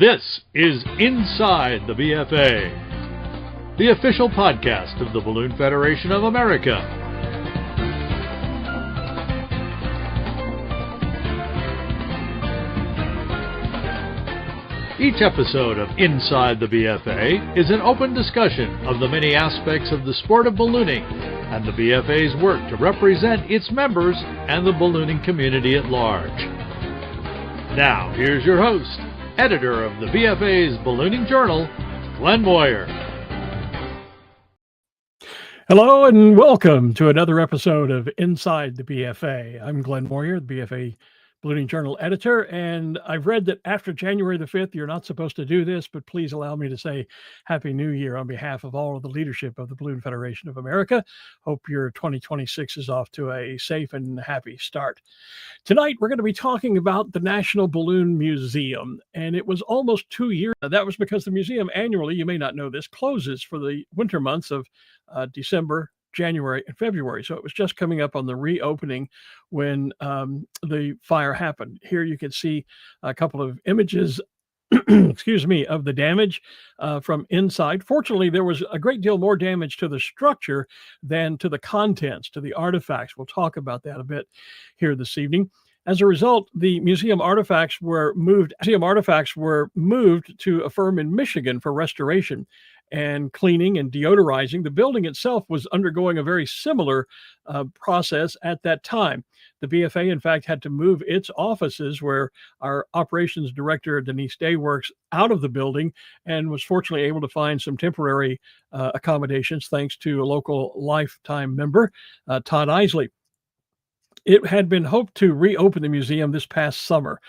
This is Inside the BFA, the official podcast of the Balloon Federation of America. Each episode of Inside the BFA is an open discussion of the many aspects of the sport of ballooning and the BFA's work to represent its members and the ballooning community at large. Now, here's your host, editor of the BFA's Ballooning Journal, Glenn Moyer. Hello and welcome to another episode of Inside the BFA. I'm Glenn Moyer, the BFA Ballooning Journal editor, and I've read that after January the 5th, you're not supposed to do this, but please allow me to say Happy New Year on behalf of all of the leadership of the Balloon Federation of America. Hope your 2026 is off to a safe and happy start. Tonight, we're going to be talking about the National Balloon Museum, and it was almost 2 years. That was because the museum annually, you may not know this, closes for the winter months of December, January, and February. So it was just coming up on the reopening when the fire happened. Here you can see a couple of images, excuse me, of the damage from inside. Fortunately, there was a great deal more damage to the structure than to the contents, to the artifacts. We'll talk about that a bit here this evening. As a result, the museum artifacts were moved to a firm in Michigan for restoration and cleaning and deodorizing. The building itself was undergoing a very similar process at that time. The BFA, in fact, had to move its offices where our operations director, Denise Day, works out of the building and was fortunately able to find some temporary accommodations thanks to a local lifetime member, Todd Isley. It had been hoped to reopen the museum this past summer.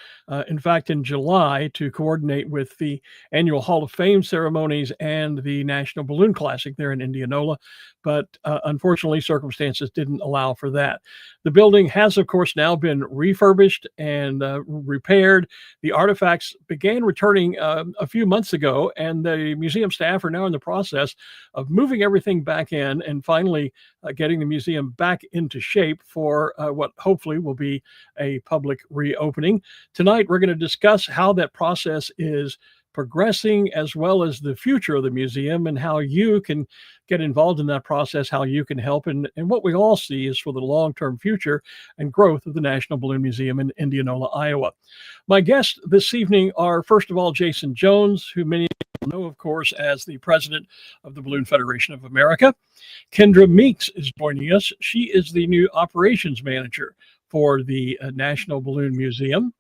In fact, in July, to coordinate with the annual Hall of Fame ceremonies and the National Balloon Classic there in Indianola. But unfortunately, circumstances didn't allow for that. The building has, of course, now been refurbished and repaired. The artifacts began returning a few months ago, and the museum staff are now in the process of moving everything back in and finally getting the museum back into shape for what hopefully will be a public reopening. Tonight, we're going to discuss how that process is progressing, as well as the future of the museum and how you can get involved in that process, how you can help, and what we all see is for the long-term future and growth of the National Balloon Museum in Indianola, Iowa. My guests this evening are, first of all, Jason Jones, who many people know, of course, as the president of the Balloon Federation of America. Kendra Meeks is joining us. She is the new operations manager for the National Balloon Museum.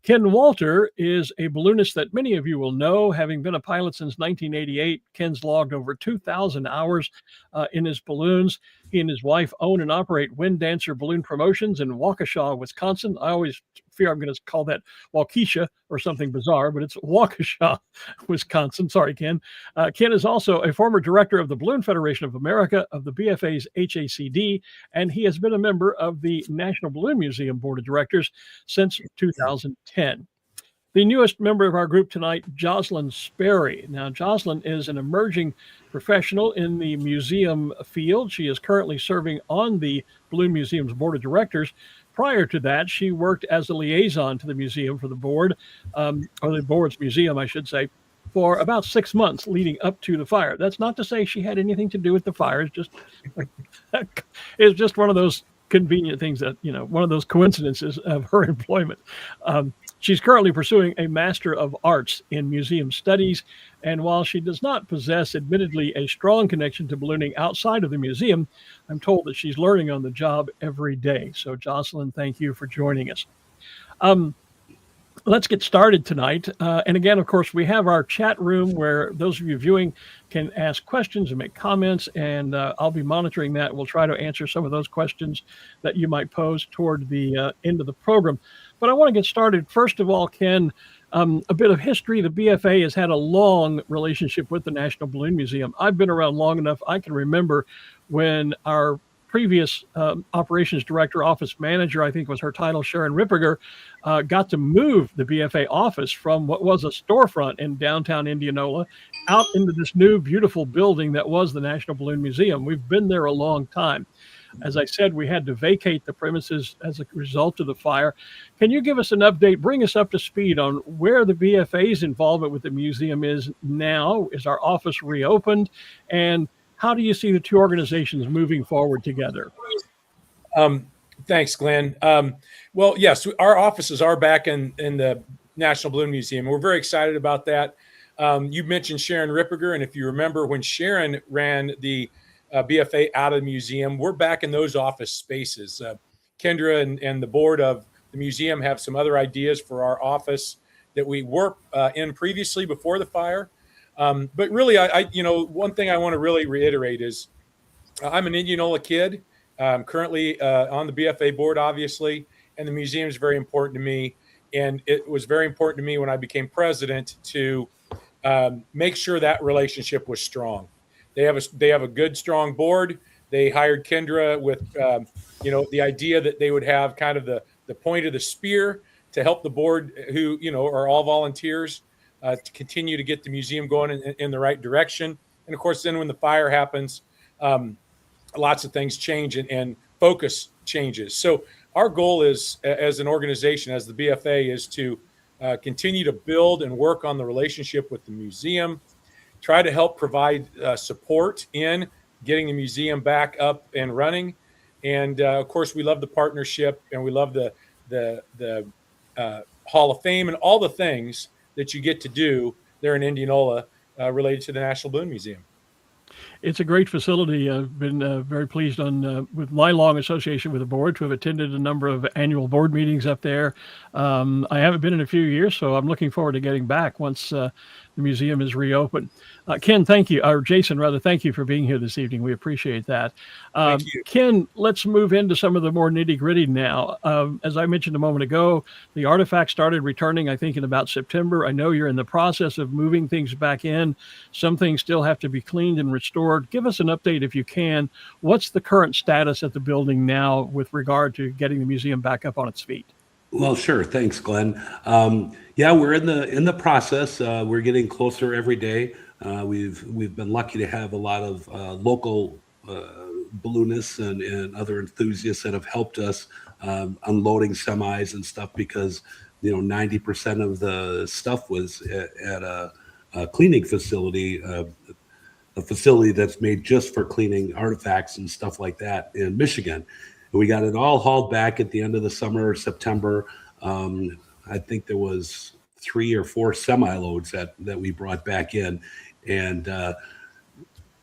Ken Walter is a balloonist that many of you will know. Having been a pilot since 1988, Ken's logged over 2,000 hours in his balloons. He and his wife own and operate Wind Dancer Balloon Promotions in Waukesha, Wisconsin. I always fear I'm going to call that Waukesha or something bizarre, but it's Waukesha, Wisconsin. Sorry, Ken. Ken is also a former director of the Balloon Federation of America, of the BFA's HACD, and he has been a member of the National Balloon Museum Board of Directors since 2010. The newest member of our group tonight, Jocelyn Sperry. Now, Jocelyn is an emerging professional in the museum field. She is currently serving on the Balloon Museum's Board of Directors. Prior to that, she worked as a liaison to the museum for the board, or the board's museum, I should say, for about 6 months leading up to the fire. That's not to say she had anything to do with the fire. It's just one of those convenient things that, one of those coincidences of her employment. She's currently pursuing a Master of Arts in Museum Studies, and while she does not possess, admittedly, a strong connection to ballooning outside of the museum, I'm told that she's learning on the job every day. So, Jocelyn, thank you for joining us. Let's get started tonight. And again, of course, we have our chat room where those of you viewing can ask questions and make comments, and I'll be monitoring that. We'll try to answer some of those questions that you might pose toward the end of the program. But I want to get started. First of all, Ken, a bit of history. The BFA has had a long relationship with the National Balloon Museum. I've been around long enough. I can remember when our previous operations director, office manager, I think was her title, Sharon Ripperger, got to move the BFA office from what was a storefront in downtown Indianola out into this new beautiful building that was the National Balloon Museum. We've been there a long time. As I said, we had to vacate the premises as a result of the fire. Can you give us an update, bring us up to speed on where the BFA's involvement with the museum is now? Is our office reopened? And how do you see the two organizations moving forward together? Thanks, Glenn. Well, yes, our offices are back in the National Balloon Museum. We're very excited about that. You mentioned Sharon Rippiger, and if you remember when Sharon ran the BFA out of the museum, we're back in those office spaces. Kendra and the board of the museum have some other ideas for our office that we were in previously before the fire. But really, one thing I want to really reiterate is I'm an Indianola kid. I'm currently on the BFA board, obviously, and the museum is very important to me. And it was very important to me when I became president to make sure that relationship was strong. They have a good, strong board. They hired Kendra with the idea that they would have kind of the point of the spear to help the board, who are all volunteers, to continue to get the museum going in the right direction. And of course, then when the fire happens, lots of things change and focus changes. So our goal is, as an organization, as the BFA, is to continue to build and work on the relationship with the museum, try to help provide support in getting the museum back up and running. And of course, we love the partnership, and we love the Hall of Fame and all the things that you get to do there in Indianola related to the National Balloon Museum. It's a great facility. I've been very pleased with my long association with the board to have attended a number of annual board meetings up there. I haven't been in a few years, so I'm looking forward to getting back once the museum is reopened. Ken, thank you, or Jason, rather, thank you for being here this evening. We appreciate that. Thank you. Ken, let's move into some of the more nitty-gritty now. As I mentioned a moment ago, the artifacts started returning, I think, in about September. I know you're in the process of moving things back in. Some things still have to be cleaned and restored. Give us an update if you can. What's the current status at the building now with regard to getting the museum back up on its feet? Well, sure. Thanks, Glenn. Yeah, we're in the process. We're getting closer every day. We've been lucky to have a lot of local balloonists and other enthusiasts that have helped us unloading semis and stuff, because 90% of the stuff was at a cleaning facility, a facility that's made just for cleaning artifacts and stuff like that in Michigan. We got it all hauled back at the end of the summer, September. I think there was 3 or 4 semi-loads that we brought back in. And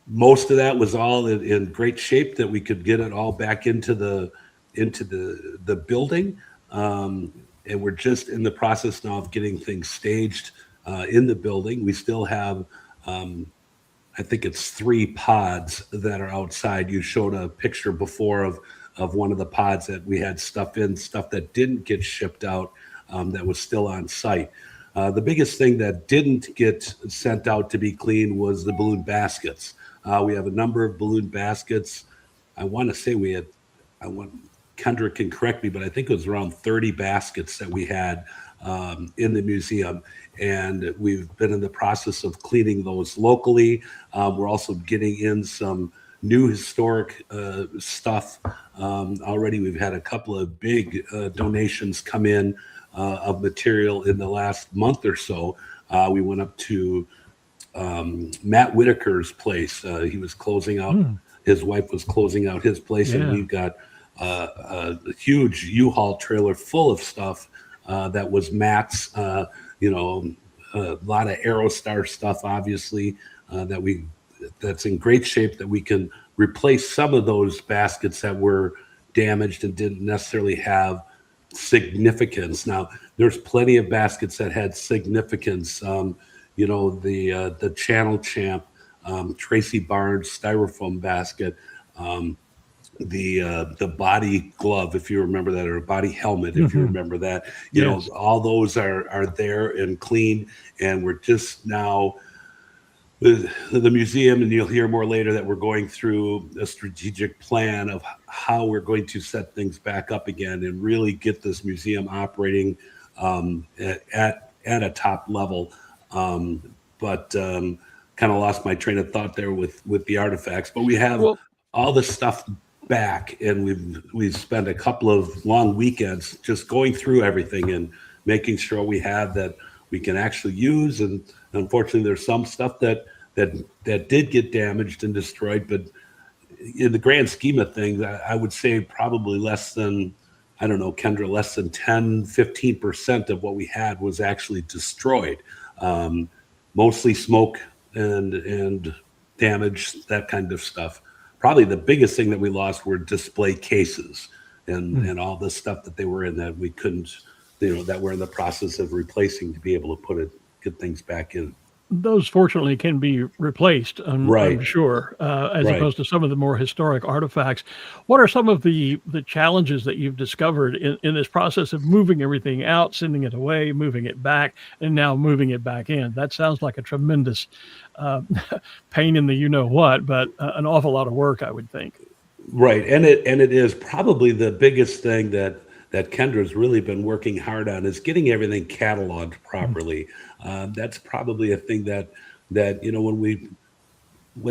most of that was all in great shape that we could get it all back into the building. And we're just in the process now of getting things staged in the building. We still have, I think it's 3 pods that are outside. You showed a picture before of one of the pods that we had stuff that didn't get shipped out, that was still on site. The biggest thing that didn't get sent out to be cleaned was the balloon baskets. We have a number of balloon baskets. I want to say Kendra can correct me, but I think it was around 30 baskets that we had in the museum. And we've been in the process of cleaning those locally. We're also getting in some new historic stuff. Already we've had a couple of big donations come in of material in the last month or so. We went up to Matt Whitaker's place. He was closing out, his wife was closing out his place, and we've got a huge U-Haul trailer full of stuff that was Matt's, a lot of Aerostar stuff, obviously, that's in great shape, that we can replace some of those baskets that were damaged and didn't necessarily have significance. Now, there's plenty of baskets that had significance. The Channel Champ, Tracy Barnes styrofoam basket, the body glove, if you remember that, or a body helmet, if you remember that. All those are there and clean, and we're just now the museum, and you'll hear more later that we're going through a strategic plan of how we're going to set things back up again and really get this museum operating at a top level. But kind of lost my train of thought there with the artifacts. But we have all the stuff back, and we've spent a couple of long weekends just going through everything and making sure we have that we can actually use. And unfortunately, there's some stuff that did get damaged and destroyed, but in the grand scheme of things, I would say probably less than, I don't know, Kendra, less than 10, 15% of what we had was actually destroyed. Mostly smoke and damage, that kind of stuff. Probably the biggest thing that we lost were display cases and all the stuff that they were in that we couldn't, that we're in the process of replacing to be able to get things back in. Those fortunately can be replaced, I'm sure, as opposed to some of the more historic artifacts. What are some of the challenges that you've discovered in this process of moving everything out, sending it away, moving it back, and now moving it back in? That sounds like a tremendous pain in the you-know-what, but an awful lot of work, I would think. Right, and it is probably the biggest thing that Kendra's really been working hard on is getting everything cataloged properly. That's probably a thing that when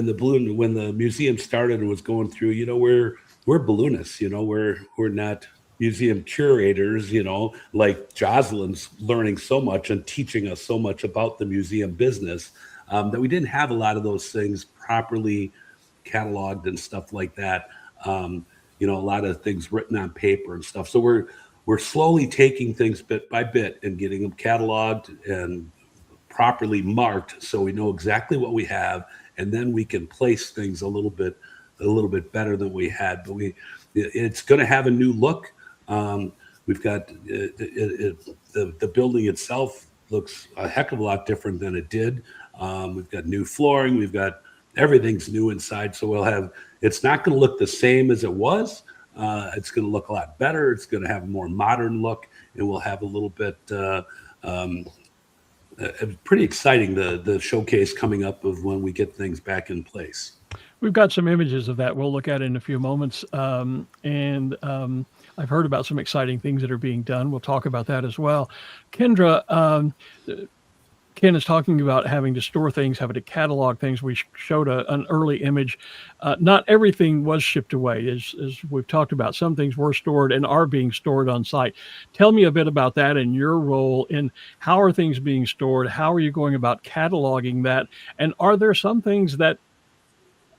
the museum started and was going through, we're balloonists, we're not museum curators, like Jocelyn's learning so much and teaching us so much about the museum business, that we didn't have a lot of those things properly cataloged and stuff like that. A lot of things written on paper and stuff. So we're slowly taking things bit by bit and getting them cataloged and properly marked so we know exactly what we have, and then we can place things a little bit better than we had. But it's going to have a new look. We've got the building itself looks a heck of a lot different than it did. We've got new flooring. We've got everything's new inside. So it's not going to look the same as it was. It's going to look a lot better. It's going to have a more modern look, and we'll have a little bit pretty exciting, the showcase coming up of when we get things back in place. We've got some images of that we'll look at in a few moments. And I've heard about some exciting things that are being done. We'll talk about that as well. Kendra, Ken is talking about having to store things, having to catalog things. We showed an early image. Not everything was shipped away, as we've talked about. Some things were stored and are being stored on site. Tell me a bit about that and your role in how are things being stored? How are you going about cataloging that? And are there some things that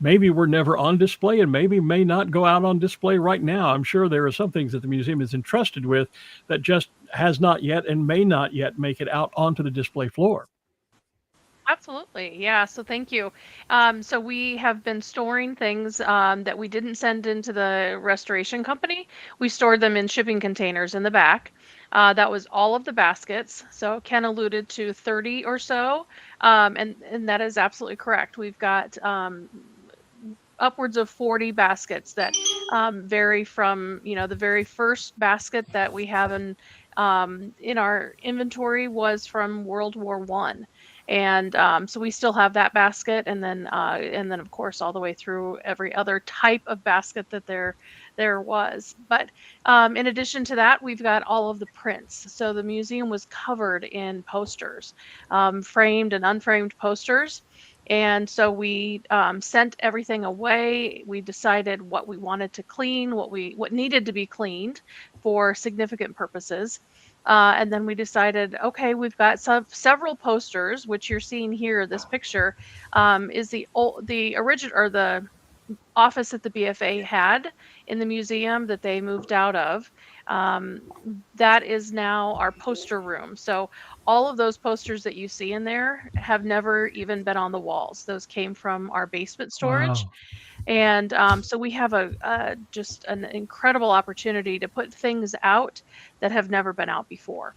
maybe were never on display and maybe may not go out on display right now? I'm sure there are some things that the museum is entrusted with that just has not yet and may not yet make it out onto the display floor. Absolutely. Yeah. So thank you. So we have been storing things that we didn't send into the restoration company. We stored them in shipping containers in the back. That was all of the baskets. So Ken alluded to 30 or so. And that is absolutely correct. We've got upwards of 40 baskets that vary from, the very first basket that we have in our inventory was from World War I. And so we still have that basket, and then of course all the way through every other type of basket that there was. But in addition to that, we've got all of the prints. So the museum was covered in posters, framed and unframed posters. And so we sent everything away. We decided what we wanted to clean, what needed to be cleaned for significant purposes. And then we decided, okay, we've got several posters, which you're seeing here. This picture is the original, or the office that the BFA had in the museum that they moved out of. That is now our poster room. So all of those posters that you see in there have never even been on the walls. Those came from our basement storage. Wow. And so we have just an incredible opportunity to put things out that have never been out before.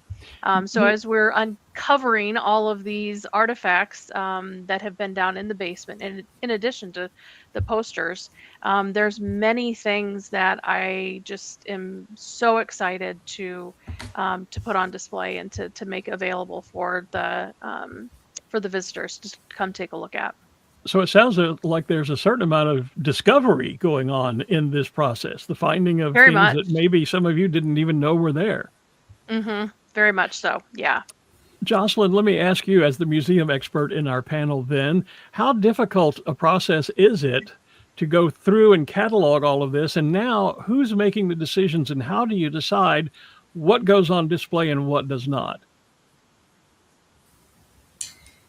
So as we're uncovering all of these artifacts that have been down in the basement, and in addition to the posters, there's many things that I just am so excited to put on display and to make available for the visitors to come take a look at. So it sounds like there's a certain amount of discovery going on in this process, the finding of things that maybe some of you didn't even know were there. Mm-hmm. Very much so, yeah. Jocelyn, let me ask you, as the museum expert in our panel then, how difficult a process is it to go through and catalog all of this. And now who's making the decisions, and how do you decide what goes on display and what does not?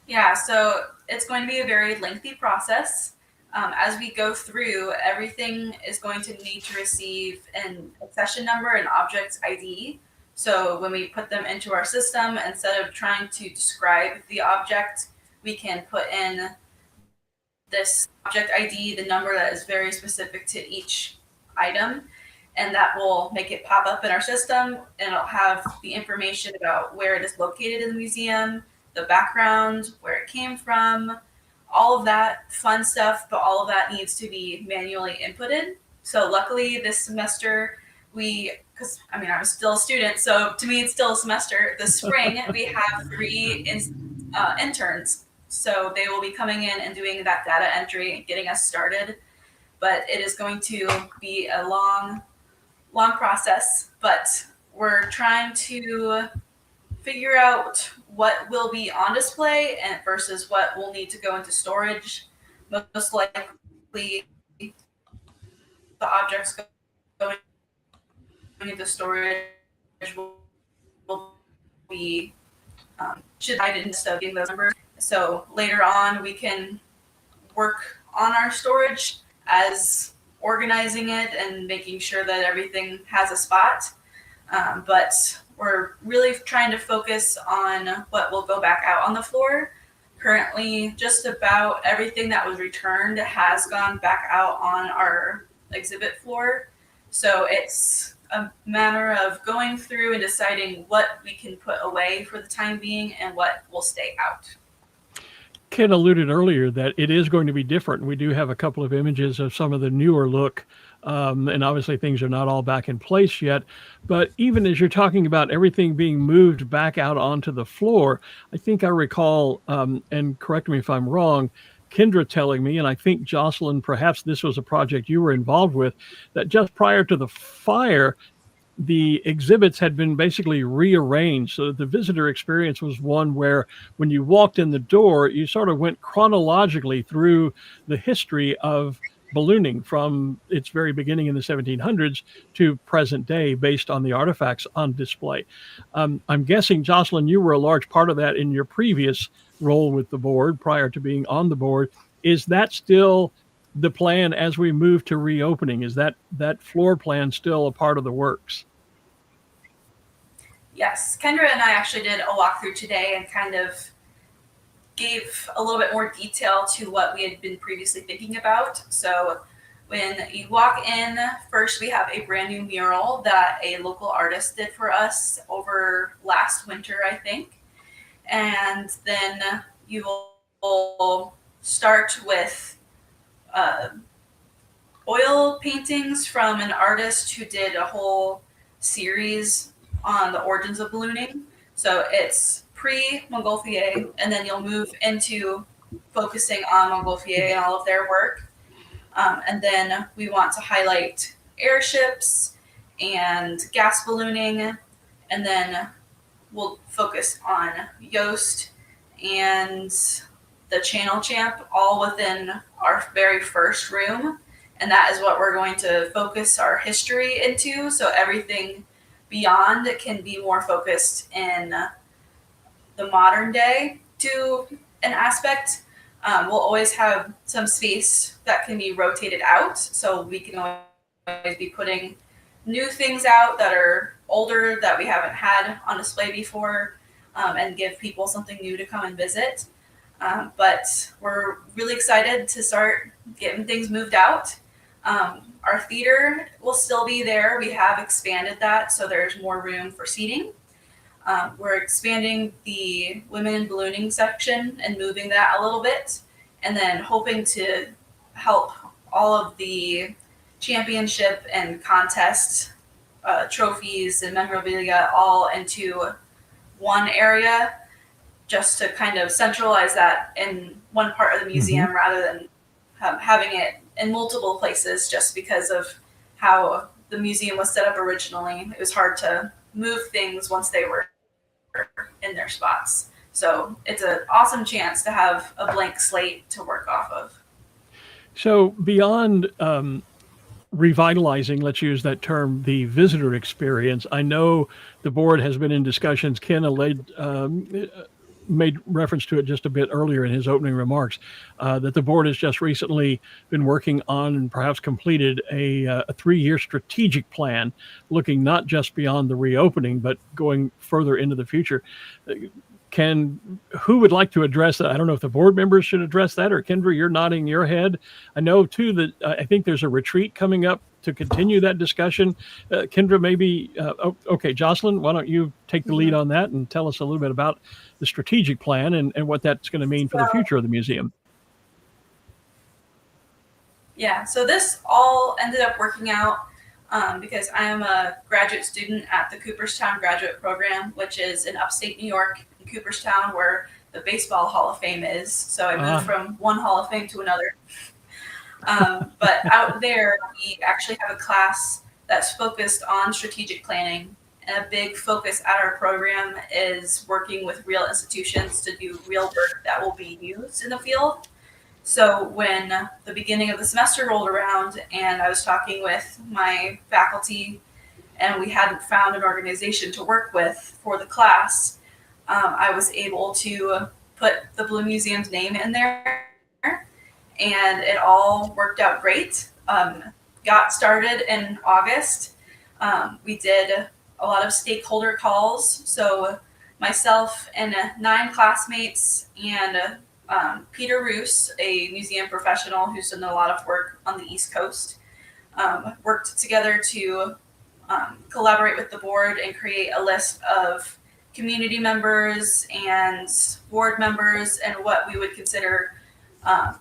Yeah, so it's going to be a very lengthy process. As we go through, everything is going to need to receive an accession number and object ID. So when we put them into our system, instead of trying to describe the object, we can put in this object ID, the number that is very specific to each item, and that will make it pop up in our system, and it'll have the information about where it is located in the museum, the background, where it came from, all of that fun stuff, but all of that needs to be manually inputted. So luckily this semester because I'm still a student, so to me it's still a semester. This spring we have 3 interns. So they will be coming in and doing that data entry and getting us started. But it is going to be a long process, but we're trying to figure out what will be on display and versus what will need to go into storage. Most likely the objects going into storage will be should hide instead of getting those numbers. So later on we can work on our storage as organizing it and making sure that everything has a spot. But we're really trying to focus on what will go back out on the floor. Currently, just about everything that was returned has gone back out on our exhibit floor. So it's a matter of going through and deciding what we can put away for the time being and what will stay out. Ken alluded earlier that it is going to be different. We do have a couple of images of some of the newer look, and obviously things are not all back in place yet. But even as you're talking about everything being moved back out onto the floor, I think I recall, and correct me if I'm wrong, Kendra telling me, and I think Jocelyn, perhaps this was a project you were involved with, that just prior to the fire, the exhibits had been basically rearranged so that the visitor experience was one where when you walked in the door, you sort of went chronologically through the history of ballooning from its very beginning in the 1700s to present day based on the artifacts on display. I'm guessing, Jocelyn, you were a large part of that in your previous role with the board prior to being on the board. Is that still the plan as we move to reopening? Is that floor plan still a part of the works? Yes, Kendra and I actually did a walkthrough today and kind of gave a little bit more detail to what we had been previously thinking about. So when you walk in, first we have a brand new mural that a local artist did for us over last winter, I think. And then you will start with oil paintings from an artist who did a whole series on the origins of ballooning. So it's pre-Montgolfier, and then you'll move into focusing on Montgolfier and all of their work. And then we want to highlight airships and gas ballooning, and then we'll focus on Yoast and the Channel Champ all within our very first room. And that is what we're going to focus our history into. So everything beyond can be more focused in the modern day to an aspect. We'll always have some space that can be rotated out. So we can always be putting new things out that are older that we haven't had on display before, and give people something new to come and visit. But we're really excited to start getting things moved out. Our theater will still be there. We have expanded that, so there's more room for seating. We're expanding the women in ballooning section and moving that a little bit, and then hoping to help all of the championship and contest trophies and memorabilia all into one area, just to kind of centralize that in one part of the museum rather than having it in multiple places, just because of how the museum was set up originally. It was hard to move things once they were in their spots. So it's an awesome chance to have a blank slate to work off of. So beyond revitalizing, let's use that term, the visitor experience, I know the board has been in discussions. Ken made reference to it just a bit earlier in his opening remarks, that the board has just recently been working on and perhaps completed a 3-year strategic plan, looking not just beyond the reopening, but going further into the future. Who would like to address that? I don't know if the board members should address that, or Kendra, you're nodding your head. I know too that I think there's a retreat coming up to continue that discussion. Kendra, maybe, okay, Jocelyn, why don't you take the lead on that and tell us a little bit about the strategic plan and what that's going to mean for the future of the museum. Yeah, so this all ended up working out because I am a graduate student at the Cooperstown Graduate Program, which is in upstate New York, in Cooperstown, where the Baseball Hall of Fame is. So I moved from one Hall of Fame to another. But out there, we actually have a class that's focused on strategic planning. And a big focus at our program is working with real institutions to do real work that will be used in the field. So when the beginning of the semester rolled around and I was talking with my faculty and we hadn't found an organization to work with for the class, I was able to put the Blue Museum's name in there, and it all worked out great. Got started in August. We did a lot of stakeholder calls. So myself and 9 classmates and Peter Roos, a museum professional who's done a lot of work on the East Coast, worked together to collaborate with the board and create a list of community members and board members and what we would consider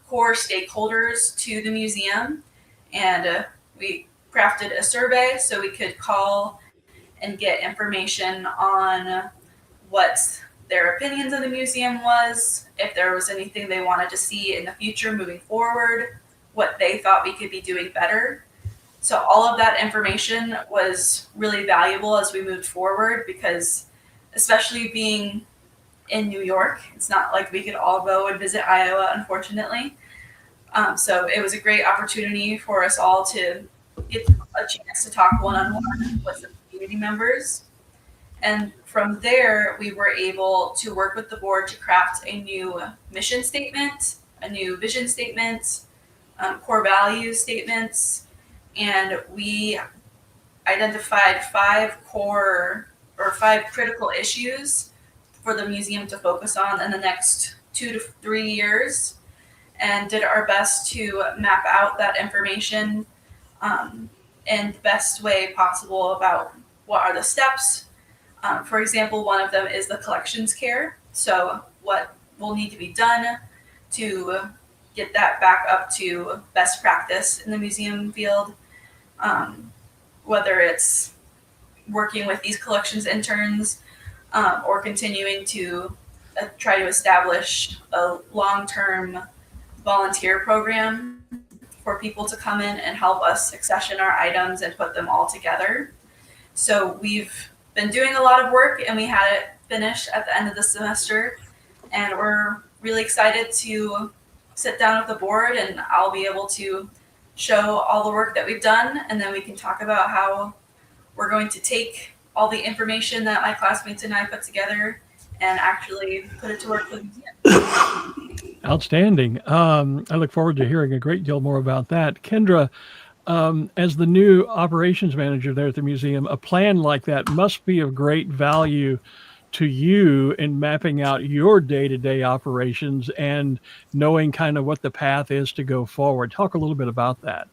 core stakeholders to the museum. And we crafted a survey so we could call and get information on what their opinions of the museum was, if there was anything they wanted to see in the future moving forward, what they thought we could be doing better. So all of that information was really valuable as we moved forward, because especially being in New York, it's not like we could all go and visit Iowa, unfortunately. So it was a great opportunity for us all to get a chance to talk one-on-one with the community members. And from there, we were able to work with the board to craft a new mission statement, a new vision statement, core values statements, and we identified 5 critical issues for the museum to focus on in the next 2 to 3 years, and did our best to map out that information in the best way possible about what are the steps. For example, one of them is the collections care. So what will need to be done to get that back up to best practice in the museum field, whether it's working with these collections interns or continuing to try to establish a long-term volunteer program for people to come in and help us accession our items and put them all together. So we've been doing a lot of work, and we had it finished at the end of the semester, and we're really excited to sit down with the board, and I'll be able to show all the work that we've done, and then we can talk about how we're going to take all the information that my classmates and I put together and actually put it to work for the museum. Outstanding. I look forward to hearing a great deal more about that. Kendra, as the new operations manager there at the museum, a plan like that must be of great value to you in mapping out your day-to-day operations and knowing kind of what the path is to go forward. Talk a little bit about that.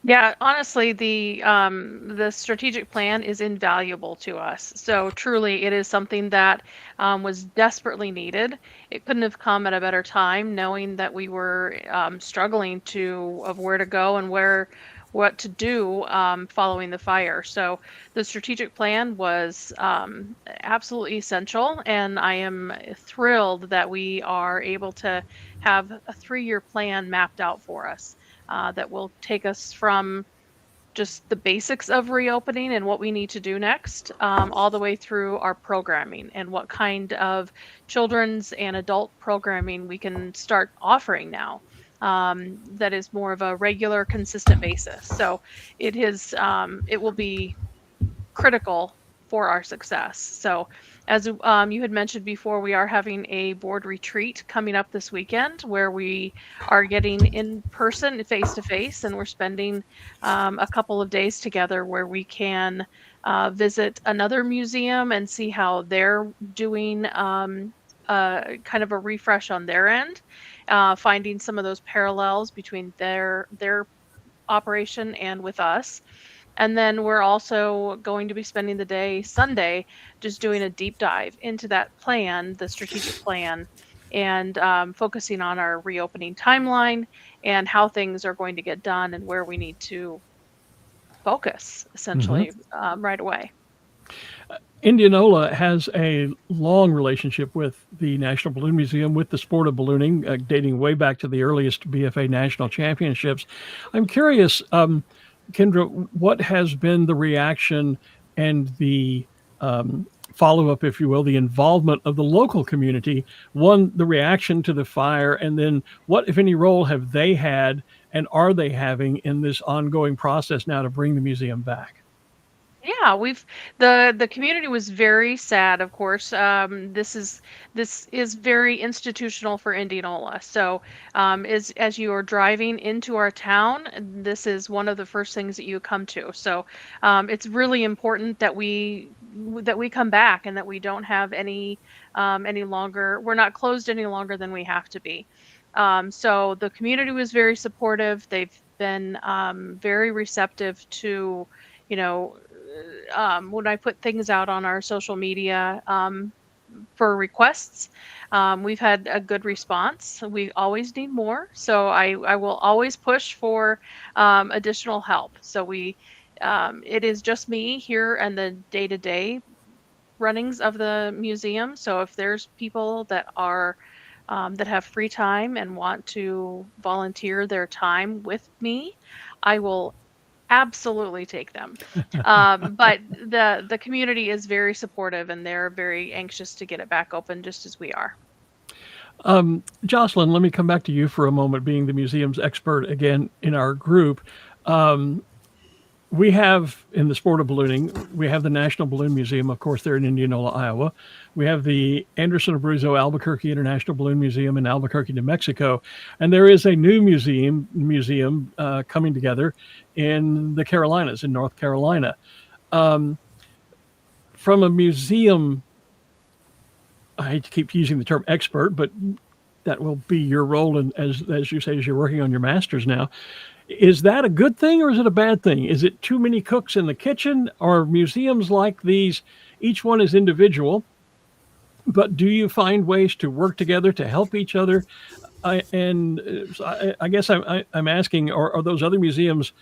Yeah, honestly, the strategic plan is invaluable to us. So truly, it is something that was desperately needed. It couldn't have come at a better time, knowing that we were struggling of where to go and what to do following the fire. So the strategic plan was absolutely essential, and I am thrilled that we are able to have a 3-year plan mapped out for us. That will take us from just the basics of reopening and what we need to do next, all the way through our programming and what kind of children's and adult programming we can start offering now. that is more of a regular, consistent basis. So it will be critical for our success. So as you had mentioned before, we are having a board retreat coming up this weekend where we are getting in person, face to face, and we're spending a couple of days together where we can visit another museum and see how they're doing kind of a refresh on their end, finding some of those parallels between their operation and with us. And then we're also going to be spending the day Sunday just doing a deep dive into that plan, the strategic plan, and focusing on our reopening timeline and how things are going to get done and where we need to focus essentially right away. Indianola has a long relationship with the National Balloon Museum, with the sport of ballooning, dating way back to the earliest BFA national championships. I'm curious, Kendra, what has been the reaction and the follow-up, if you will, the involvement of the local community? One, the reaction to the fire, and then what, if any, role have they had and are they having in this ongoing process now to bring the museum back? Yeah, the community was very sad, of course. This is very institutional for Indianola. So as you are driving into our town, this is one of the first things that you come to. So it's really important that we come back and that we don't have any longer. We're not closed any longer than we have to be. So the community was very supportive. They've been very receptive to, when I put things out on our social media for requests, we've had a good response. We always need more, so I will always push for additional help. So it is just me here and the day-to-day runnings of the museum. So if there's people that are that have free time and want to volunteer their time with me, I will absolutely take them. But the community is very supportive and they're very anxious to get it back open, just as we are. Jocelyn, let me come back to you for a moment, being the museum's expert again in our group. We have, in the sport of ballooning, we have the National Balloon Museum, of course, there in Indianola, Iowa. We have the Anderson Abruzzo Albuquerque International Balloon Museum in Albuquerque, New Mexico. And there is a new museum coming together in the Carolinas, in North Carolina. From a museum, I hate to keep using the term expert, but that will be your role, and as you say, as you're working on your master's now. Is that a good thing or is it a bad thing? Is it too many cooks in the kitchen? Or museums like these, each one is individual, but do you find ways to work together to help each other? I guess I'm asking, are those other museums,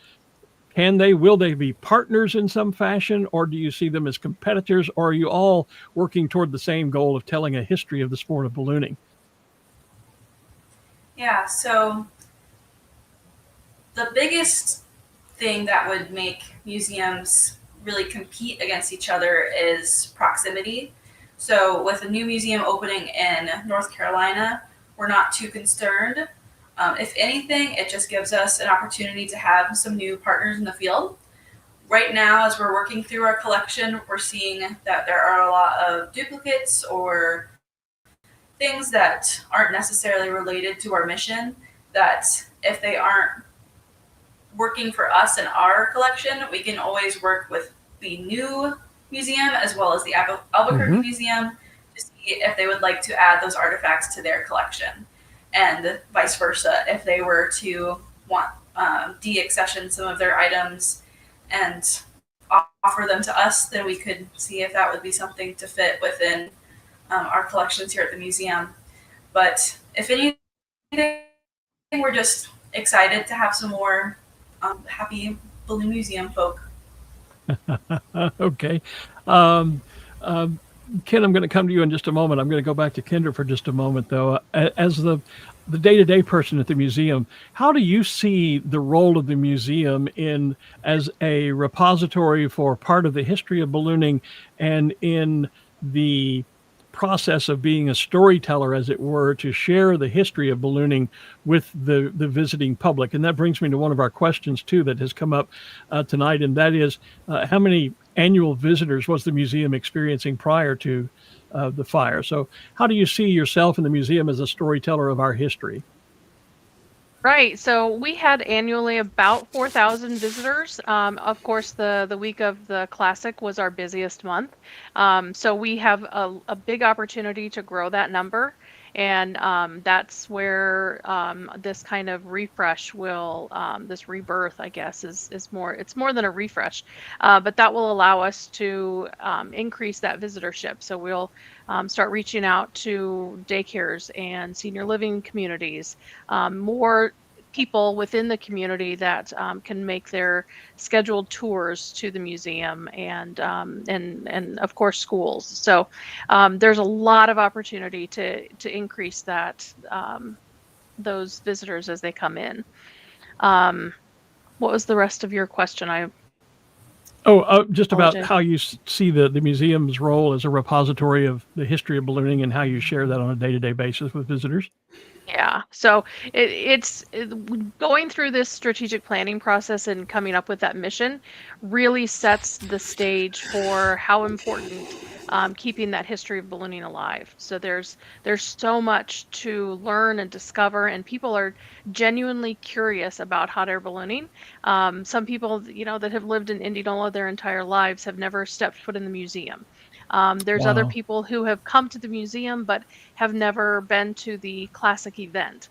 will they be partners in some fashion, or do you see them as competitors, or are you all working toward the same goal of telling a history of the sport of ballooning? Yeah, so the biggest thing that would make museums really compete against each other is proximity. So with a new museum opening in North Carolina, we're not too concerned. If anything, it just gives us an opportunity to have some new partners in the field. Right now, as we're working through our collection, we're seeing that there are a lot of duplicates or things that aren't necessarily related to our mission, that if they aren't working for us in our collection, we can always work with the new museum as well as the Albuquerque Museum to see if they would like to add those artifacts to their collection, and vice versa. If they were to want de-accession some of their items and offer them to us, then we could see if that would be something to fit within our collections here at the museum. But if anything, we're just excited to have some more happy balloon museum folk. Okay. Ken, I'm going to come to you in just a moment. I'm going to go back to Kendra for just a moment, though. As the day-to-day person at the museum, how do you see the role of the museum as a repository for part of the history of ballooning and in the process of being a storyteller, as it were, to share the history of ballooning with the visiting public. And that brings me to one of our questions, too, that has come up tonight, and that is, how many annual visitors was the museum experiencing prior to the fire? So how do you see yourself in the museum as a storyteller of our history? Right. So we had annually about 4,000 visitors. Of course, the week of the Classic was our busiest month. So we have a big opportunity to grow that number. And that's where this kind of refresh will, this rebirth, I guess, is more, it's more than a refresh, but that will allow us to increase that visitorship. So we'll start reaching out to daycares and senior living communities, more people within the community that can make their scheduled tours to the museum, and of course schools. So there's a lot of opportunity to increase that, those visitors as they come in. What was the rest of your question? Just about how you see the museum's role as a repository of the history of ballooning and how you share that on a day-to-day basis with visitors. Yeah, so it's going through this strategic planning process and coming up with that mission really sets the stage for how important keeping that history of ballooning alive. So there's so much to learn and discover, and people are genuinely curious about hot air ballooning. Some people, that have lived in Indianola their entire lives have never stepped foot in the museum. There's other people who have come to the museum but have never been to the Classic event.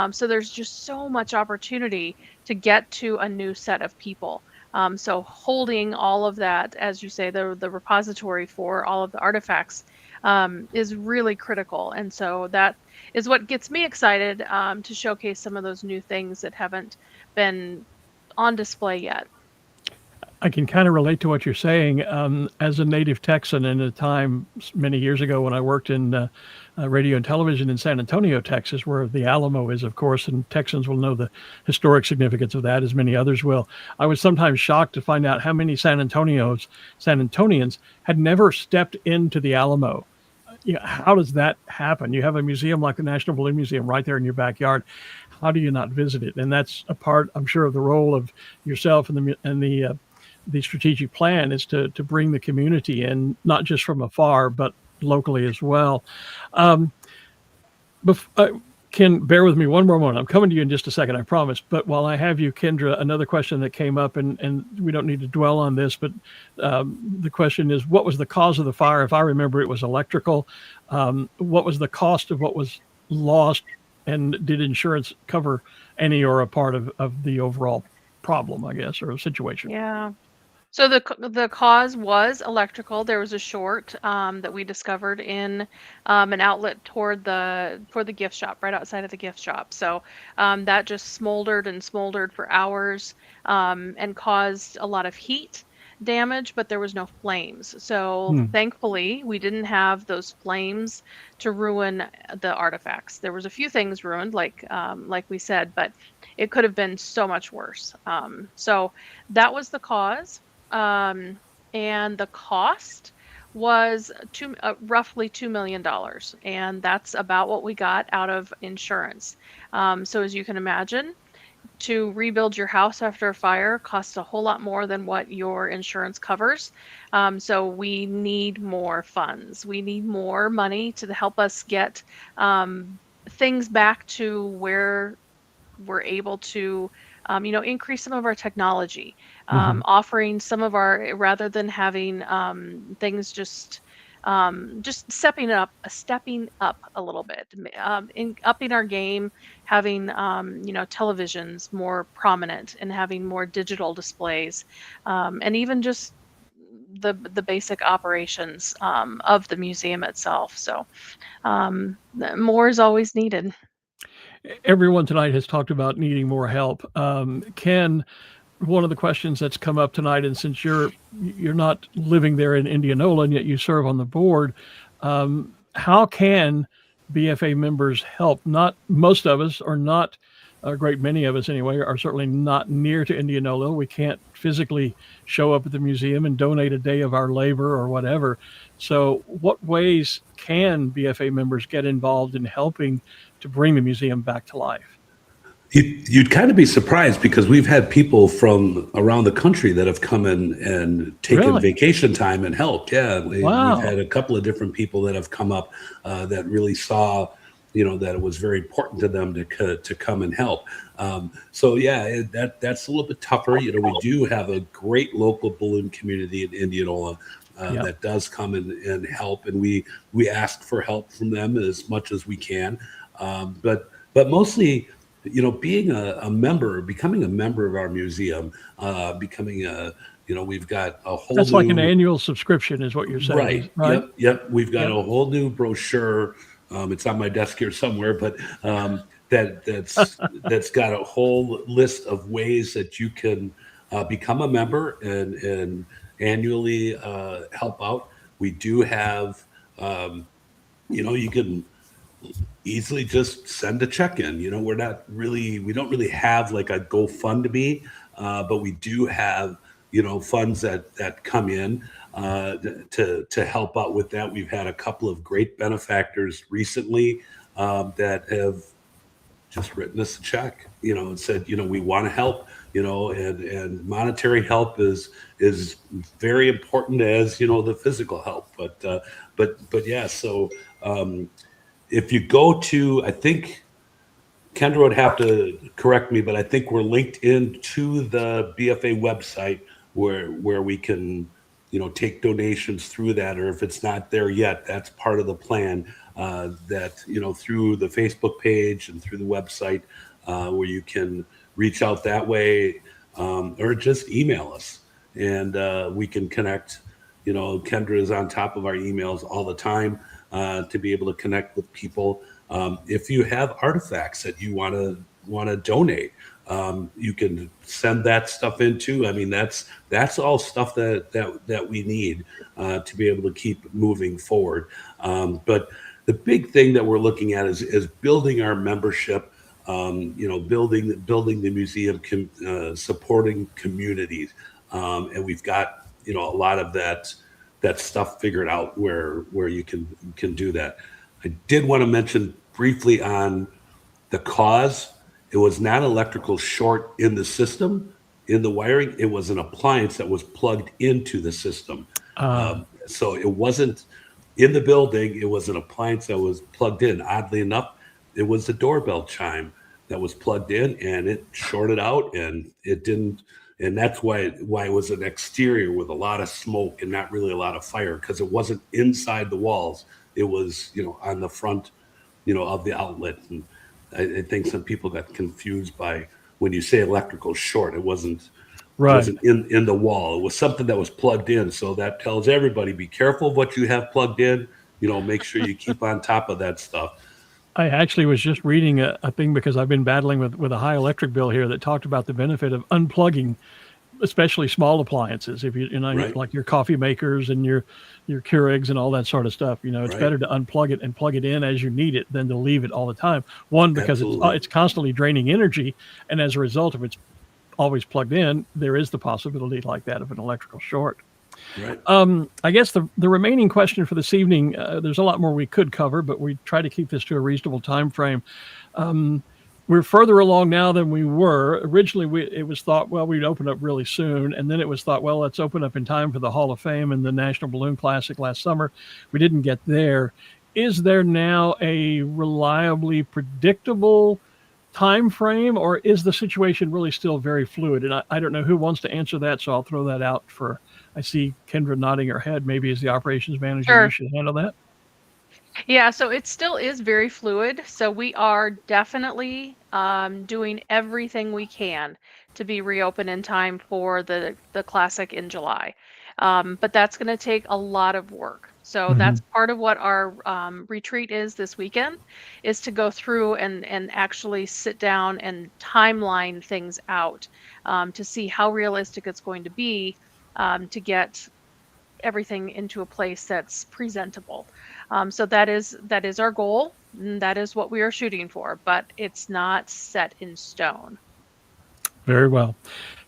So there's just so much opportunity to get to a new set of people. So holding all of that, as you say, the repository for all of the artifacts is really critical. And so that is what gets me excited to showcase some of those new things that haven't been on display yet. I can kind of relate to what you're saying. As a native Texan, in a time many years ago when I worked in radio and television in San Antonio, Texas, where the Alamo is, of course, and Texans will know the historic significance of that, as many others will. I was sometimes shocked to find out how many San Antonians had never stepped into the Alamo. How does that happen? You have a museum like the National Balloon Museum right there in your backyard. How do you not visit it? And that's a part, I'm sure, of the role of yourself and the strategic plan is to bring the community in, not just from afar, but locally as well. Ken, bear with me one more moment. I'm coming to you in just a second, I promise. But while I have you, Kendra, another question that came up, and we don't need to dwell on this, but the question is, what was the cause of the fire? If I remember, it was electrical. What was the cost of what was lost? And did insurance cover any or a part of the overall problem, I guess, or situation? Yeah. So the cause was electrical. There was a short that we discovered in an outlet for the gift shop, right outside of the gift shop. So that just smoldered and smoldered for hours and caused a lot of heat damage, but there was no flames. So thankfully, we didn't have those flames to ruin the artifacts. There was a few things ruined, like we said, but it could have been so much worse. So that was the cause. And the cost was roughly $2 million. And that's about what we got out of insurance. So as you can imagine, to rebuild your house after a fire costs a whole lot more than what your insurance covers. So we need more funds. We need more money to help us get things back to where we're able to increase some of our technology, offering some of our, rather than having things just stepping up a little bit, upping our game, having televisions more prominent and having more digital displays, and even just the basic operations of the museum itself. So more is always needed. Everyone tonight has talked about needing more help. Ken, one of the questions that's come up tonight, and since you're not living there in Indianola and yet you serve on the board, how can BFA members help? Not most of us are not a great many of us anyway, are certainly not near to Indianola. We can't physically show up at the museum and donate a day of our labor or whatever. So what ways can BFA members get involved in helping to bring the museum back to life? You'd kind of be surprised because we've had people from around the country that have come in and taken Really? vacation time and helped. Yeah, we've Wow. had a couple of different people that have come up that really saw, that it was very important to them to come and help. So yeah, that's a little bit tougher. We do have a great local balloon community in Indianola Yeah. that does come and help, and we ask for help from them as much as we can. But mostly, being a member, becoming a member of our museum, becoming we've got a whole That's new, like an annual subscription is what you're saying, right. right? Yep. We've got Yep. a whole new brochure. It's on my desk here somewhere, but that's got a whole list of ways that you can become a member and annually help out. We do have, you can easily just send a check in. We don't really have like a GoFundMe, but we do have, funds that come in to help out with that. We've had a couple of great benefactors recently that have just written us a check, and said, we want to help, and monetary help is very important as, the physical help. But yeah, so if you go to, I think Kendra would have to correct me, but I think we're linked into the BFA website where we can, take donations through that, or if it's not there yet, that's part of the plan, that, through the Facebook page and through the website, where you can reach out that way, or just email us and we can connect. Kendra is on top of our emails all the time to be able to connect with people. If you have artifacts that you want to donate, you can send that stuff into. I mean, that's all stuff that we need to be able to keep moving forward. But the big thing that we're looking at is building our membership. Building the museum, supporting communities, and we've got a lot of that stuff figured out where you can do that. I did want to mention briefly on the cause. It was not an electrical short in the system, in the wiring. It was an appliance that was plugged into the system. So it wasn't in the building. It was an appliance that was plugged in. Oddly enough, it was the doorbell chime that was plugged in, and it shorted out, and it didn't. And that's why it was an exterior with a lot of smoke and not really a lot of fire, because it wasn't inside the walls. It was, on the front, of the outlet. And I think some people got confused by when you say electrical short. It wasn't Right. It wasn't in the wall. It was something that was plugged in. So that tells everybody, be careful of what you have plugged in. Make sure you keep on top of that stuff. I actually was just reading a thing because I've been battling with a high electric bill here that talked about the benefit of unplugging, especially small appliances. If Right. like your coffee makers and your Keurigs and all that sort of stuff, it's Right. better to unplug it and plug it in as you need it than to leave it all the time. One, because Absolutely. it's constantly draining energy, and as a result, if it's always plugged in, there is the possibility like that of an electrical short. Right. I guess the remaining question for this evening, there's a lot more we could cover, but we try to keep this to a reasonable time frame. We're further along now than we were. Originally, it was thought, well, we'd open up really soon. And then it was thought, well, let's open up in time for the Hall of Fame and the National Balloon Classic last summer. We didn't get there. Is there now a reliably predictable time frame, or is the situation really still very fluid? And I don't know who wants to answer that, so I'll throw that out for, I see Kendra nodding her head. Maybe as the operations manager, Sure. you should handle that. Yeah, so it still is very fluid. So we are definitely doing everything we can to be reopened in time for the classic in July. But that's going to take a lot of work. So that's part of what our retreat is this weekend, is to go through and actually sit down and timeline things out to see how realistic it's going to be to get everything into a place that's presentable. So that is our goal. And that is what we are shooting for, but it's not set in stone. Very well.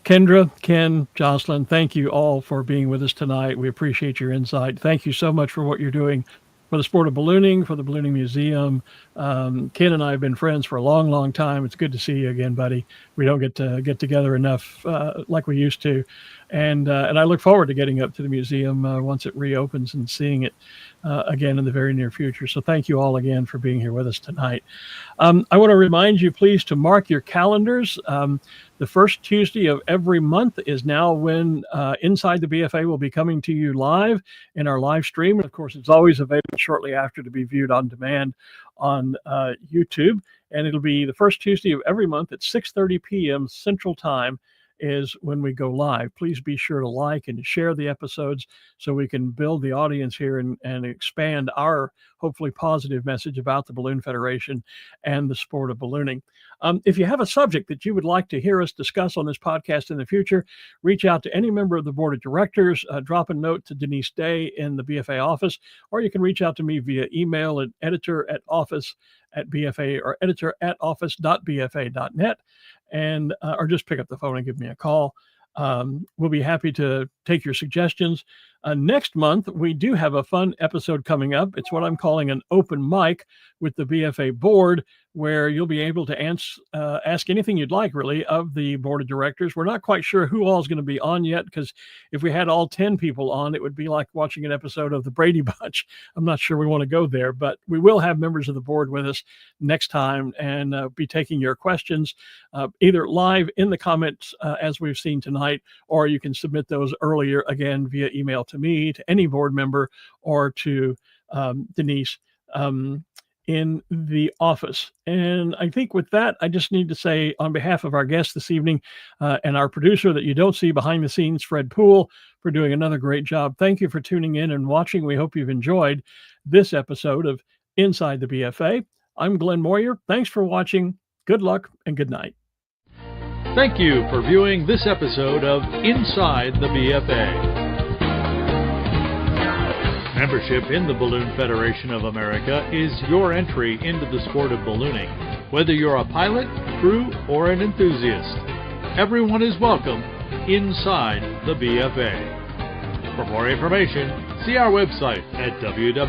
Kendra, Ken, Jocelyn, thank you all for being with us tonight. We appreciate your insight. Thank you so much for what you're doing for the sport of ballooning, for the Ballooning Museum. Ken and I have been friends for a long, long time. It's good to see you again, buddy. We don't get to get together enough like we used to. And I look forward to getting up to the museum once it reopens and seeing it again in the very near future. So thank you all again for being here with us tonight. I want to remind you, please, to mark your calendars. The first Tuesday of every month is now when Inside the BFA will be coming to you live in our live stream. And of course, it's always available shortly after to be viewed on demand on YouTube. And it'll be the first Tuesday of every month at 6:30 p.m. Central Time is when we go live. Please be sure to like and share the episodes so we can build the audience here and expand our hopefully positive message about the Balloon Federation and the sport of ballooning. If you have a subject that you would like to hear us discuss on this podcast in the future, reach out to any member of the board of directors, drop a note to Denise Day in the BFA office, or you can reach out to me via email at editor@office@BFA or editor@office.bfa.net. and or just pick up the phone and give me a call. We'll be happy to take your suggestions. Next month, we do have a fun episode coming up. It's what I'm calling an open mic with the BFA board, where you'll be able to ask anything you'd like, really, of the board of directors. We're not quite sure who all is going to be on yet, because if we had all 10 people on, it would be like watching an episode of the Brady Bunch. I'm not sure we want to go there, but we will have members of the board with us next time and be taking your questions either live in the comments as we've seen tonight, or you can submit those earlier again via email to me, to any board member, or to Denise in the office. And I think with that, I just need to say on behalf of our guests this evening and our producer that you don't see behind the scenes, Fred Poole, for doing another great job. Thank you for tuning in and watching. We hope you've enjoyed this episode of Inside the BFA. I'm Glenn Moyer. Thanks for watching. Good luck and good night. Thank you for viewing this episode of Inside the BFA. Membership in the Balloon Federation of America is your entry into the sport of ballooning, whether you're a pilot, crew, or an enthusiast. Everyone is welcome inside the BFA. For more information, see our website at www.bfa.net.